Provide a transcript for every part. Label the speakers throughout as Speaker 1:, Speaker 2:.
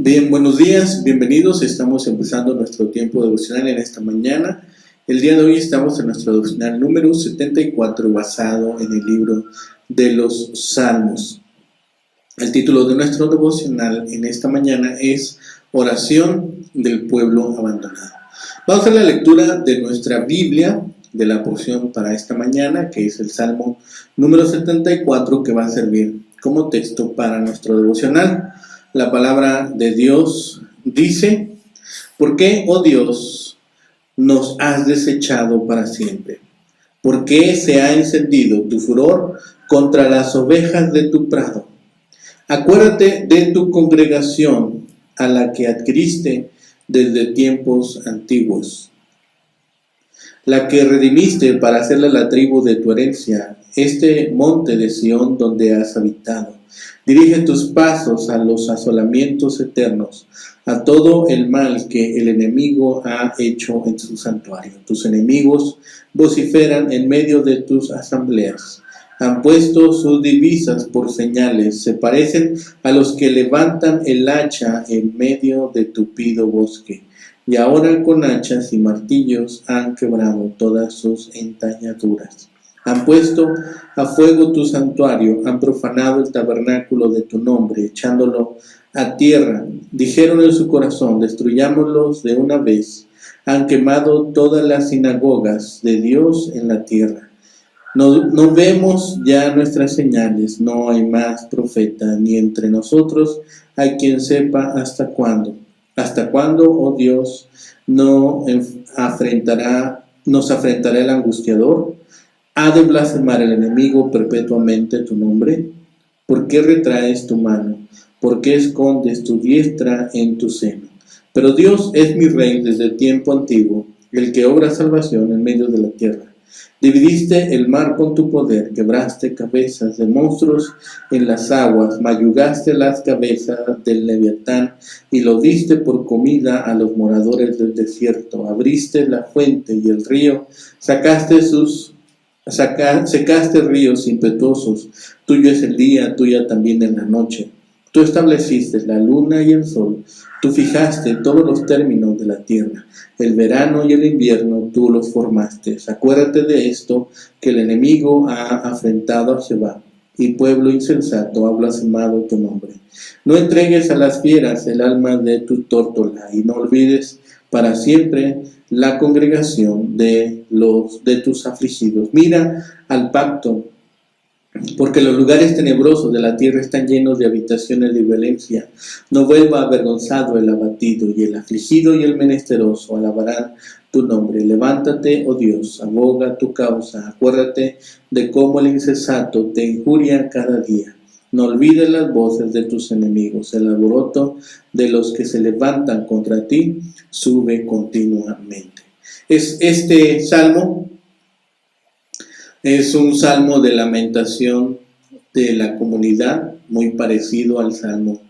Speaker 1: Bien, buenos días, bienvenidos. Estamos empezando nuestro tiempo devocional en esta mañana. El día de hoy estamos en nuestro devocional número 74, basado en el libro de los Salmos. El título de nuestro devocional en esta mañana es Oración del pueblo abandonado. Vamos a la lectura de nuestra Biblia, de la porción para esta mañana, que es el Salmo número 74, que va a servir como texto para nuestro devocional. La palabra de Dios dice: ¿Por qué, oh Dios, nos has desechado para siempre? ¿Por qué se ha encendido tu furor contra las ovejas de tu prado? Acuérdate de tu congregación, a la que adquiriste desde tiempos antiguos, la que redimiste para hacerla la tribu de tu herencia, este monte de Sión donde has habitado. Dirige tus pasos a los asolamientos eternos, a todo el mal que el enemigo ha hecho en su santuario. Tus enemigos vociferan en medio de tus asambleas. Han puesto sus divisas por señales, se parecen a los que levantan el hacha en medio de tupido bosque. Y ahora con hachas y martillos han quebrado todas sus entalladuras. Han puesto a fuego tu santuario, han profanado el tabernáculo de tu nombre, echándolo a tierra. Dijeron en su corazón: destruyámoslos de una vez. Han quemado todas las sinagogas de Dios en la tierra. No vemos ya nuestras señales, no hay más profeta, ni entre nosotros hay quien sepa hasta cuándo. ¿Hasta cuándo, oh Dios, nos afrentará el angustiador? ¿Ha de blasfemar el enemigo perpetuamente tu nombre? ¿Por qué retraes tu mano? ¿Por qué escondes tu diestra en tu seno? Pero Dios es mi rey desde el tiempo antiguo, el que obra salvación en medio de la tierra. Dividiste el mar con tu poder, quebraste cabezas de monstruos en las aguas, mayugaste las cabezas del leviatán y lo diste por comida a los moradores del desierto. Abriste la fuente y el río, secaste ríos impetuosos. Tuyo es el día, tuya también es la noche. Tú estableciste la luna y el sol, tú fijaste todos los términos de la tierra, el verano y el invierno tú los formaste. Acuérdate de esto, que el enemigo ha afrentado a Jehová, y pueblo insensato ha blasfemado tu nombre. No entregues a las fieras el alma de tu tórtola, y no olvides para siempre la congregación de tus afligidos. Mira al pacto, porque los lugares tenebrosos de la tierra están llenos de habitaciones de violencia. No vuelva avergonzado el abatido, y el afligido y el menesteroso alabarán tu nombre. Levántate, oh Dios, aboga tu causa. Acuérdate de cómo el insensato te injuria cada día. No olvides las voces de tus enemigos. El alboroto de los que se levantan contra ti sube continuamente. Este salmo es un salmo de lamentación de la comunidad, muy parecido al salmo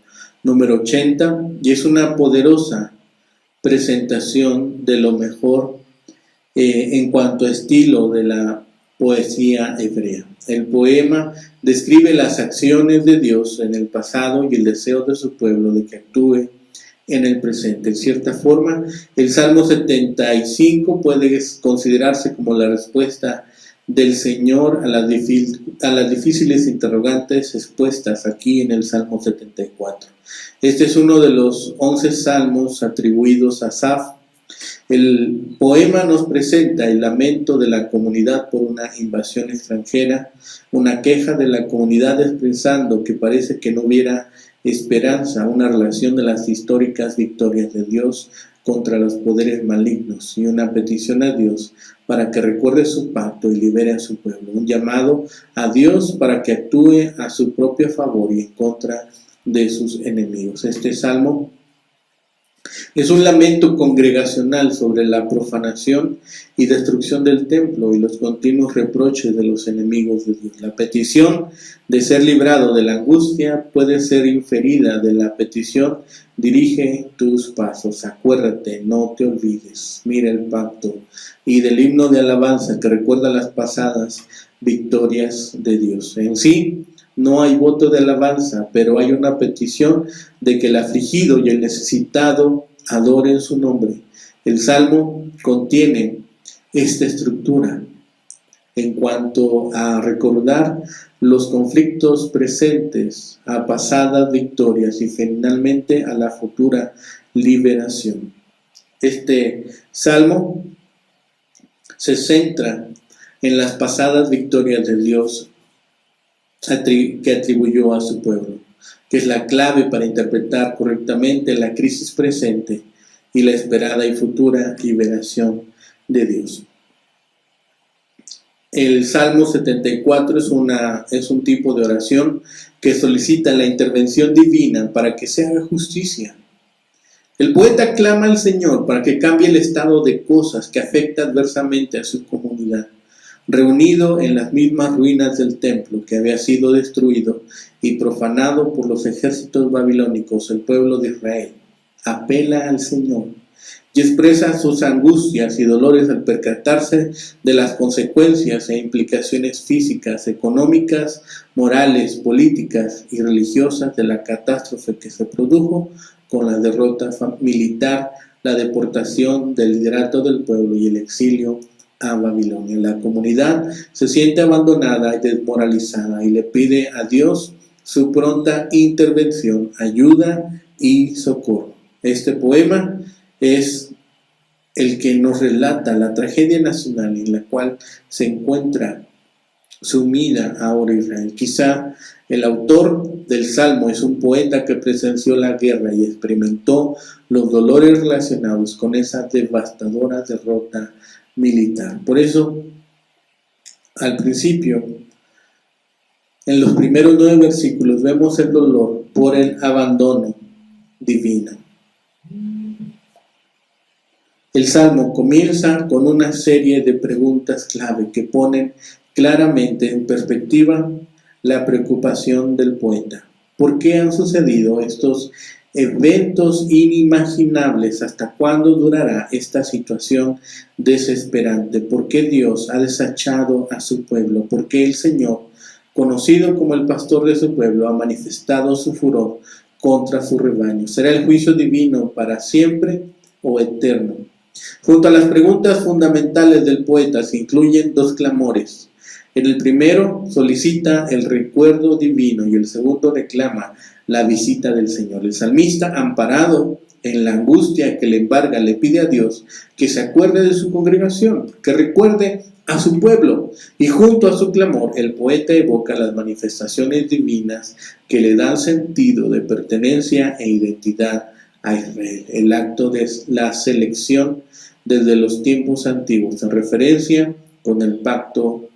Speaker 1: número 80, y es una poderosa presentación de lo mejor en cuanto a estilo de la poesía hebrea. El poema describe las acciones de Dios en el pasado y el deseo de su pueblo de que actúe en el presente. En cierta forma, el Salmo 75 puede considerarse como la respuesta del Señor a las difíciles interrogantes expuestas aquí en el Salmo 74. Este es uno de los 11 salmos atribuidos a Asaf. El poema nos presenta el lamento de la comunidad por una invasión extranjera, una queja de la comunidad expresando que parece que no hubiera esperanza, una relación de las históricas victorias de Dios contra los poderes malignos y una petición a Dios para que recuerde su pacto y libere a su pueblo, un llamado a Dios para que actúe a su propio favor y en contra de sus enemigos. Este salmo es un lamento congregacional sobre la profanación y destrucción del templo y los continuos reproches de los enemigos de Dios. La petición de ser librado de la angustia puede ser inferida de la petición: dirige tus pasos, acuérdate, no te olvides, mira el pacto, y del himno de alabanza que recuerda las pasadas victorias de Dios. En sí, No hay voto de alabanza, pero hay una petición de que el afligido y el necesitado adoren su nombre. El Salmo contiene esta estructura en cuanto a recordar los conflictos presentes, a pasadas victorias y finalmente a la futura liberación. Este Salmo se centra en las pasadas victorias de Dios que atribuyó a su pueblo, que es la clave para interpretar correctamente la crisis presente y la esperada y futura liberación de Dios. El Salmo 74 es un tipo de oración que solicita la intervención divina para que se haga justicia. El poeta clama al Señor para que cambie el estado de cosas que afecta adversamente a su comunidad. Reunido en las mismas ruinas del templo que había sido destruido y profanado por los ejércitos babilónicos, el pueblo de Israel apela al Señor y expresa sus angustias y dolores al percatarse de las consecuencias e implicaciones físicas, económicas, morales, políticas y religiosas de la catástrofe que se produjo con la derrota militar, la deportación del liderato del pueblo y el exilio a Babilonia. La comunidad se siente abandonada y desmoralizada y le pide a Dios su pronta intervención, ayuda y socorro. Este poema es el que nos relata la tragedia nacional en la cual se encuentra sumida ahora Israel. Quizá el autor del Salmo es un poeta que presenció la guerra y experimentó los dolores relacionados con esa devastadora derrota militar. Por eso, al principio, en los primeros 9 versículos, vemos el dolor por el abandono divino. El Salmo comienza con una serie de preguntas clave que ponen claramente en perspectiva la preocupación del poeta. ¿Por qué han sucedido estos eventos inimaginables? ¿Hasta cuándo durará esta situación desesperante? ¿Por qué Dios ha desechado a su pueblo? ¿Por qué el Señor, conocido como el pastor de su pueblo, ha manifestado su furor contra su rebaño? ¿Será el juicio divino para siempre o eterno? Junto a las preguntas fundamentales del poeta se incluyen 2 clamores. En el primero solicita el recuerdo divino y el segundo reclama la visita del Señor. El salmista, amparado en la angustia que le embarga, le pide a Dios que se acuerde de su congregación, que recuerde a su pueblo. Y junto a su clamor, el poeta evoca las manifestaciones divinas que le dan sentido de pertenencia e identidad a Israel. El acto de la selección desde los tiempos antiguos, en referencia con el pacto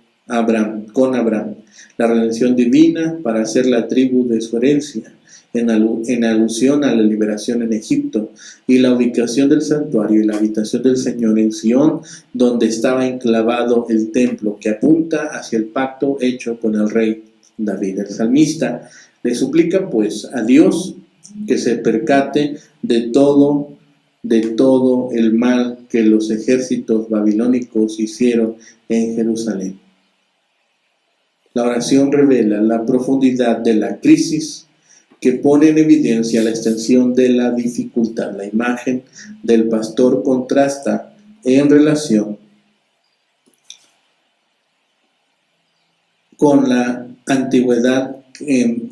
Speaker 1: con Abraham, la redención divina para hacer la tribu de su herencia, en alusión a la liberación en Egipto, y la ubicación del santuario y la habitación del Señor en Sión, donde estaba enclavado el templo, que apunta hacia el pacto hecho con el rey David. El salmista le suplica pues a Dios que se percate de todo el mal que los ejércitos babilónicos hicieron en Jerusalén. La oración revela la profundidad de la crisis que pone en evidencia la extensión de la dificultad. La imagen del pastor contrasta en relación con la antigüedad,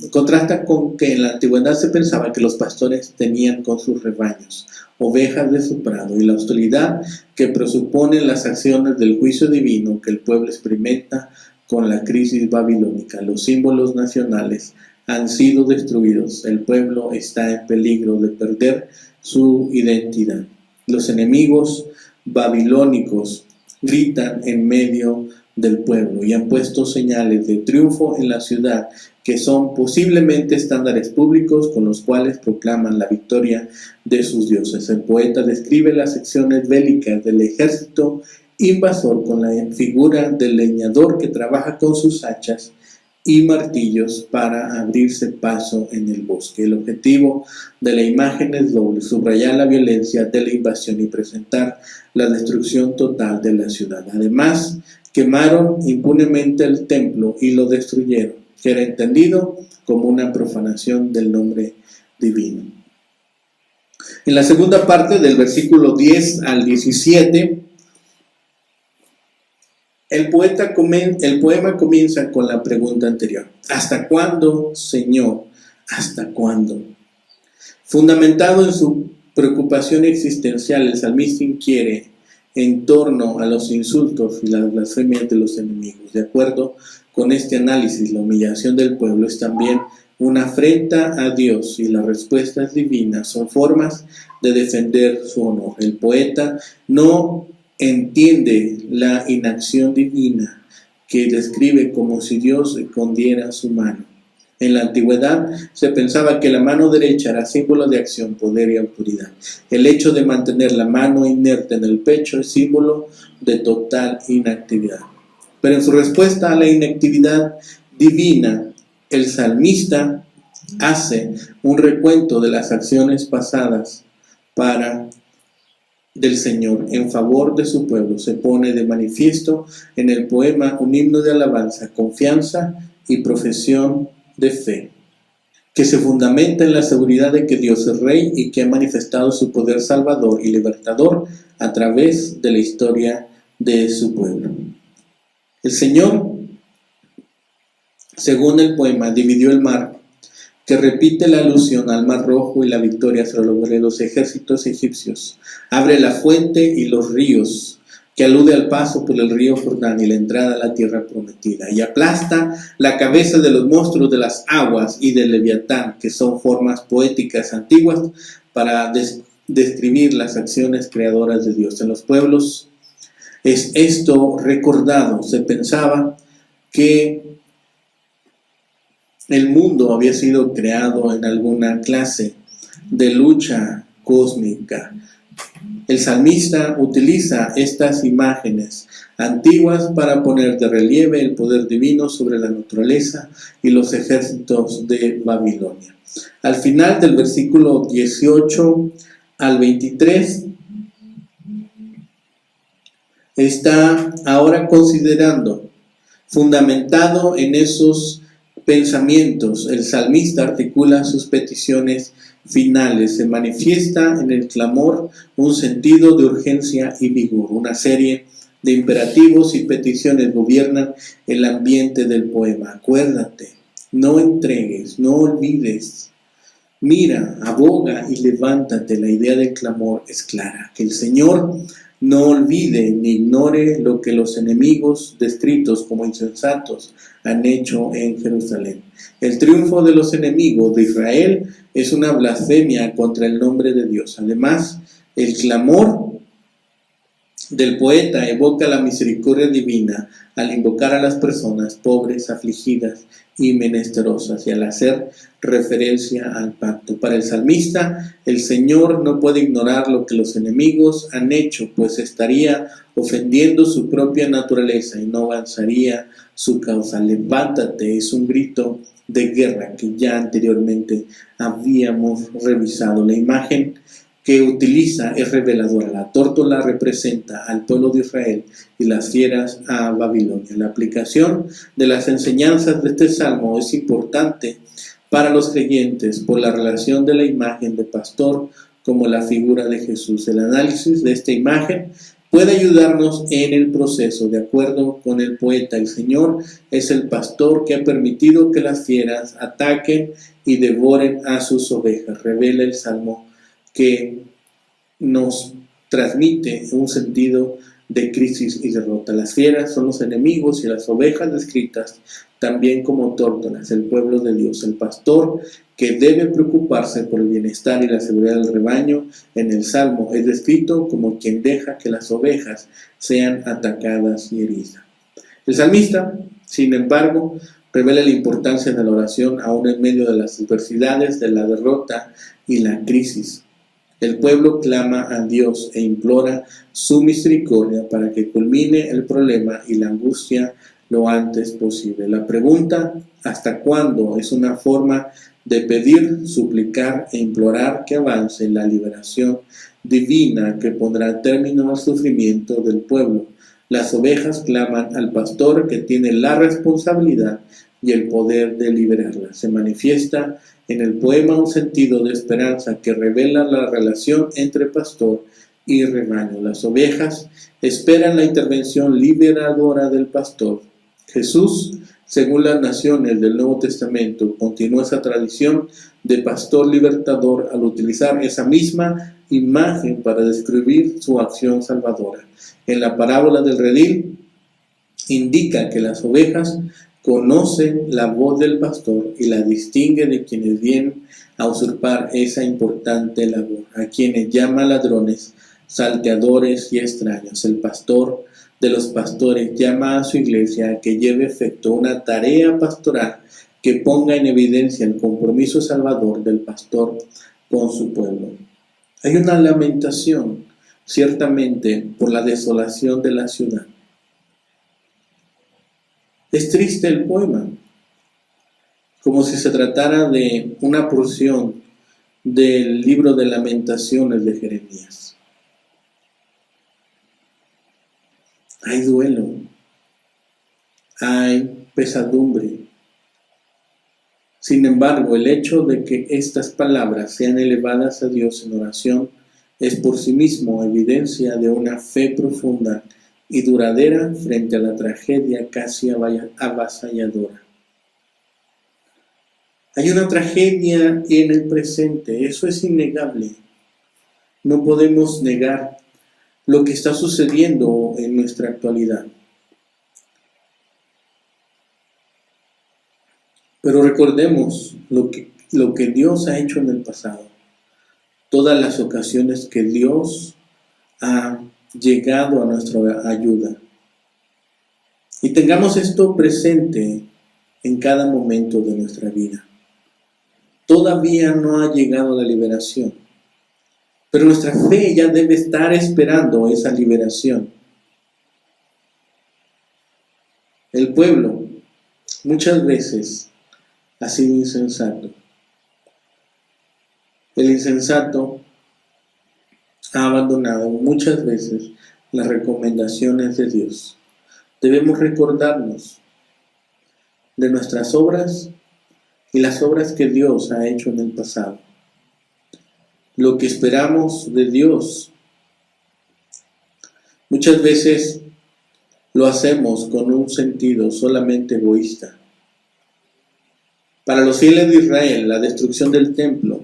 Speaker 1: contrasta con que en la antigüedad se pensaba que los pastores tenían con sus rebaños ovejas de su prado, y la hostilidad que presuponen las acciones del juicio divino que el pueblo experimenta con la crisis babilónica. Los símbolos nacionales han sido destruidos. El pueblo está en peligro de perder su identidad. Los enemigos babilónicos gritan en medio del pueblo y han puesto señales de triunfo en la ciudad que son posiblemente estándares públicos con los cuales proclaman la victoria de sus dioses. El poeta describe las acciones bélicas del ejército invasor con la figura del leñador que trabaja con sus hachas y martillos para abrirse paso en el bosque. El objetivo de la imagen es doble: subrayar la violencia de la invasión y presentar la destrucción total de la ciudad. Además, quemaron impunemente el templo y lo destruyeron. que era entendido como una profanación del nombre divino. En la segunda parte, del versículo 10 al 17, el poema comienza con la pregunta anterior: ¿hasta cuándo, Señor? ¿Hasta cuándo? Fundamentado en su preocupación existencial, el salmista inquiere en torno a los insultos y las blasfemias de los enemigos. De acuerdo con este análisis, la humillación del pueblo es también una afrenta a Dios, y las respuestas divinas son formas de defender su honor. El poeta no entiende la inacción divina, que describe como si Dios escondiera su mano. En la antigüedad se pensaba que la mano derecha era símbolo de acción, poder y autoridad. El hecho de mantener la mano inerte en el pecho es símbolo de total inactividad. Pero en su respuesta a la inactividad divina, el salmista hace un recuento de las acciones pasadas del Señor en favor de su pueblo. Se pone de manifiesto en el poema un himno de alabanza, confianza y profesión de fe, que se fundamenta en la seguridad de que Dios es Rey y que ha manifestado su poder salvador y libertador a través de la historia de su pueblo. El Señor, según el poema, dividió el mar, que repite la alusión al Mar Rojo y la victoria sobre los ejércitos egipcios. Abre la fuente y los ríos, que alude al paso por el río Jordán y la entrada a la tierra prometida, y aplasta la cabeza de los monstruos de las aguas y del Leviatán, que son formas poéticas antiguas para describir las acciones creadoras de Dios en los pueblos. Es esto recordado. Se pensaba que el mundo había sido creado en alguna clase de lucha cósmica. El salmista utiliza estas imágenes antiguas para poner de relieve el poder divino sobre la naturaleza y los ejércitos de Babilonia. Al final del versículo 18 al 23, está ahora considerando, fundamentado en esos pensamientos, el salmista articula sus peticiones finales. Se manifiesta en el clamor un sentido de urgencia y vigor. Una serie de imperativos y peticiones gobiernan el ambiente del poema. Acuérdate, no entregues, no olvides, mira, aboga y levántate. La idea del clamor es clara: que el Señor no olvide ni ignore lo que los enemigos, descritos como insensatos, han hecho en Jerusalén. El triunfo de los enemigos de Israel es una blasfemia contra el nombre de Dios. Además, el clamor del poeta evoca la misericordia divina al invocar a las personas pobres, afligidas y menesterosas, y al hacer referencia al pacto. Para el salmista, el Señor no puede ignorar lo que los enemigos han hecho, pues estaría ofendiendo su propia naturaleza y no avanzaría su causa. Levántate es un grito de guerra que ya anteriormente habíamos revisado. La imagen que utiliza es reveladora. La tórtola representa al pueblo de Israel y las fieras a Babilonia. La aplicación de las enseñanzas de este salmo es importante para los creyentes por la relación de la imagen de pastor como la figura de Jesús. El análisis de esta imagen puede ayudarnos en el proceso. De acuerdo con el poeta, el Señor es el pastor que ha permitido que las fieras ataquen y devoren a sus ovejas. Revela el salmo que nos transmite un sentido de crisis y derrota. Las fieras son los enemigos y las ovejas descritas también como tórtolas, el pueblo de Dios. El pastor que debe preocuparse por el bienestar y la seguridad del rebaño en el Salmo es descrito como quien deja que las ovejas sean atacadas y heridas. El salmista, sin embargo, revela la importancia de la oración aún en medio de las adversidades, de la derrota y la crisis. El pueblo clama a Dios e implora su misericordia para que culmine el problema y la angustia lo antes posible. La pregunta ¿hasta cuándo? Es una forma de pedir, suplicar e implorar que avance la liberación divina que pondrá término al sufrimiento del pueblo. Las ovejas claman al pastor que tiene la responsabilidad y el poder de liberarlas. Se manifiesta en el poema un sentido de esperanza que revela la relación entre pastor y rebaño. Las ovejas esperan la intervención liberadora del pastor. Jesús, según las naciones del Nuevo Testamento, continúa esa tradición de pastor libertador al utilizar esa misma imagen para describir su acción salvadora. En la parábola del redil indica que las ovejas conocen la voz del pastor y la distingue de quienes vienen a usurpar esa importante labor, a quienes llama ladrones, salteadores y extraños. El pastor de los pastores llama a su iglesia a que lleve a efecto una tarea pastoral que ponga en evidencia el compromiso salvador del pastor con su pueblo. Hay una lamentación, ciertamente, por la desolación de la ciudad. Es triste el poema, como si se tratara de una porción del libro de Lamentaciones de Jeremías. Hay duelo, hay pesadumbre. Sin embargo, el hecho de que estas palabras sean elevadas a Dios en oración es por sí mismo evidencia de una fe profunda y duradera frente a la tragedia casi avasalladora. Hay una tragedia en el presente, eso es innegable. No podemos negar lo que está sucediendo en nuestra actualidad. Pero recordemos lo que Dios ha hecho en el pasado. Todas las ocasiones que Dios ha llegado a nuestra ayuda. Y tengamos esto presente en cada momento de nuestra vida. Todavía no ha llegado la liberación, pero nuestra fe ya debe estar esperando esa liberación. El pueblo muchas veces ha sido insensato. El insensato ha abandonado muchas veces las recomendaciones de Dios. Debemos recordarnos de nuestras obras y las obras que Dios ha hecho en el pasado. Lo que esperamos de Dios. Muchas veces lo hacemos con un sentido solamente egoísta. Para los fieles de Israel, la destrucción del templo,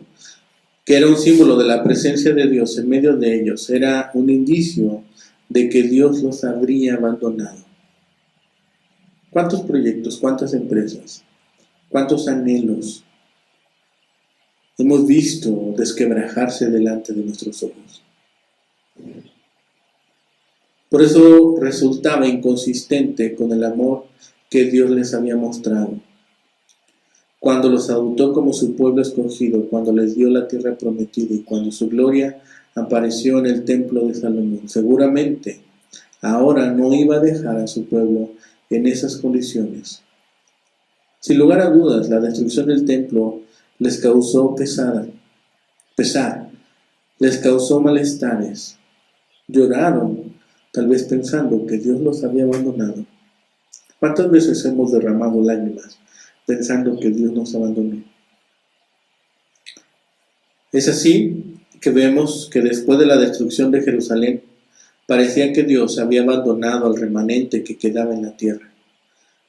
Speaker 1: que era un símbolo de la presencia de Dios en medio de ellos, era un indicio de que Dios los habría abandonado. ¿Cuántos proyectos, cuántas empresas, cuántos anhelos hemos visto desquebrajarse delante de nuestros ojos? Por eso resultaba inconsistente con el amor que Dios les había mostrado. Cuando los adoptó como su pueblo escogido, cuando les dio la tierra prometida y cuando su gloria apareció en el templo de Salomón, seguramente ahora no iba a dejar a su pueblo en esas condiciones. Sin lugar a dudas, la destrucción del templo les causó pesar, les causó malestares. Lloraron, tal vez pensando que Dios los había abandonado. ¿Cuántas veces hemos derramado lágrimas pensando que Dios nos abandonó? Es así que vemos que después de la destrucción de Jerusalén, parecía que Dios había abandonado al remanente que quedaba en la tierra.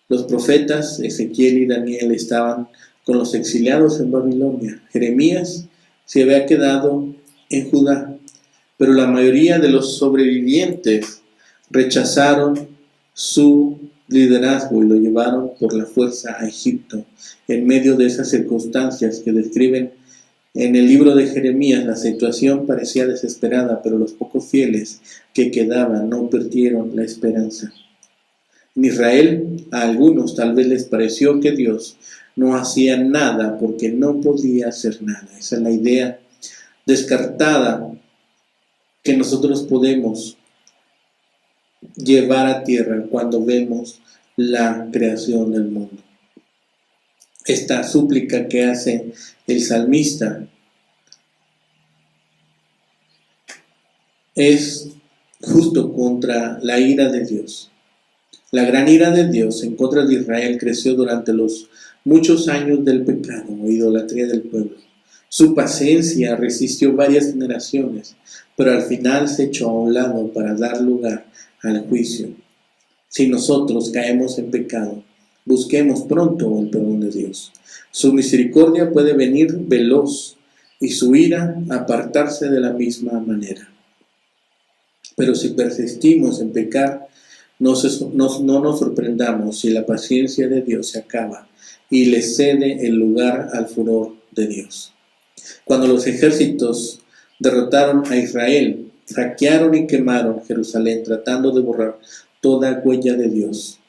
Speaker 1: Los profetas Ezequiel y Daniel estaban con los exiliados en Babilonia. Jeremías se había quedado en Judá, pero la mayoría de los sobrevivientes rechazaron su liderazgo y lo llevaron por la fuerza a Egipto. En medio de esas circunstancias que describen en el libro de Jeremías, la situación parecía desesperada, pero los pocos fieles que quedaban no perdieron la esperanza. En Israel, a algunos tal vez les pareció que Dios no hacía nada porque no podía hacer nada. Esa es la idea descartada que nosotros podemos llevar a tierra cuando vemos la creación del mundo. Esta súplica que hace el salmista es justo contra la ira de Dios. La gran ira de Dios en contra de Israel creció durante los muchos años del pecado o idolatría del pueblo. Su paciencia resistió varias generaciones, pero al final se echó a un lado para dar lugar al juicio. Si nosotros caemos en pecado, busquemos pronto el perdón de Dios. Su misericordia puede venir veloz y su ira apartarse de la misma manera. Pero si persistimos en pecar, no nos sorprendamos si la paciencia de Dios se acaba y le cede el lugar al furor de Dios. Cuando los ejércitos derrotaron a Israel, saquearon y quemaron Jerusalén tratando de borrar toda huella de Dios.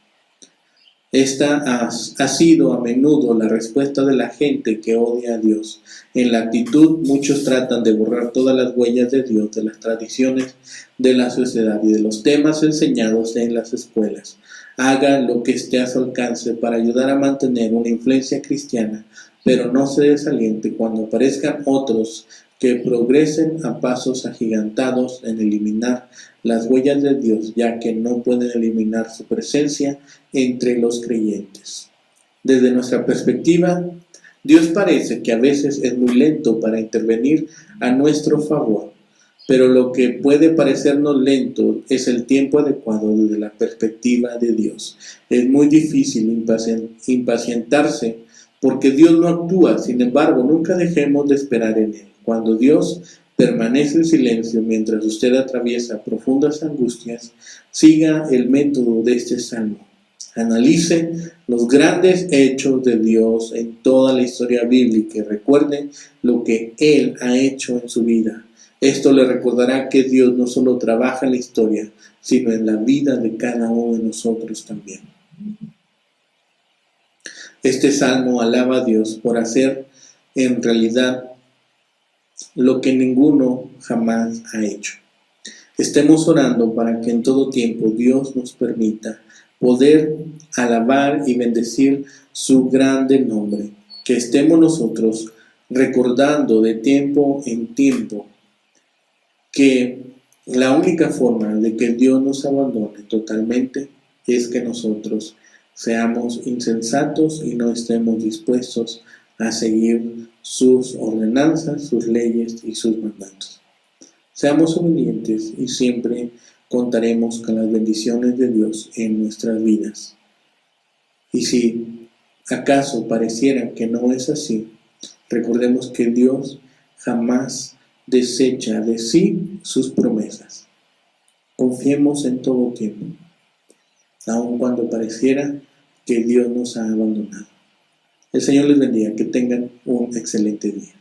Speaker 1: Esta ha sido a menudo la respuesta de la gente que odia a Dios. En la actitud, muchos tratan de borrar todas las huellas de Dios, de las tradiciones de la sociedad y de los temas enseñados en las escuelas. Haga lo que esté a su alcance para ayudar a mantener una influencia cristiana, pero no se desaliente cuando aparezcan otros que progresen a pasos agigantados en eliminar las huellas de Dios, ya que no pueden eliminar su presencia entre los creyentes. Desde nuestra perspectiva, Dios parece que a veces es muy lento para intervenir a nuestro favor, pero lo que puede parecernos lento es el tiempo adecuado desde la perspectiva de Dios. Es muy difícil impacientarse porque Dios no actúa, sin embargo, nunca dejemos de esperar en Él. Cuando Dios permanece en silencio mientras usted atraviesa profundas angustias, siga el método de este salmo. Analice los grandes hechos de Dios en toda la historia bíblica y recuerde lo que Él ha hecho en su vida. Esto le recordará que Dios no solo trabaja en la historia, sino en la vida de cada uno de nosotros también. Este salmo alaba a Dios por hacer en realidad lo que ninguno jamás ha hecho. Estemos orando para que en todo tiempo Dios nos permita poder alabar y bendecir su grande nombre. Que estemos nosotros recordando de tiempo en tiempo que la única forma de que Dios nos abandone totalmente es que nosotros seamos insensatos y no estemos dispuestos a seguir sus ordenanzas, sus leyes y sus mandatos. Seamos obedientes y siempre contaremos con las bendiciones de Dios en nuestras vidas. Y si acaso pareciera que no es así, recordemos que Dios jamás desecha de sí sus promesas. Confiemos en todo tiempo, aun cuando pareciera que Dios nos ha abandonado. El Señor les bendiga, que tengan un excelente día.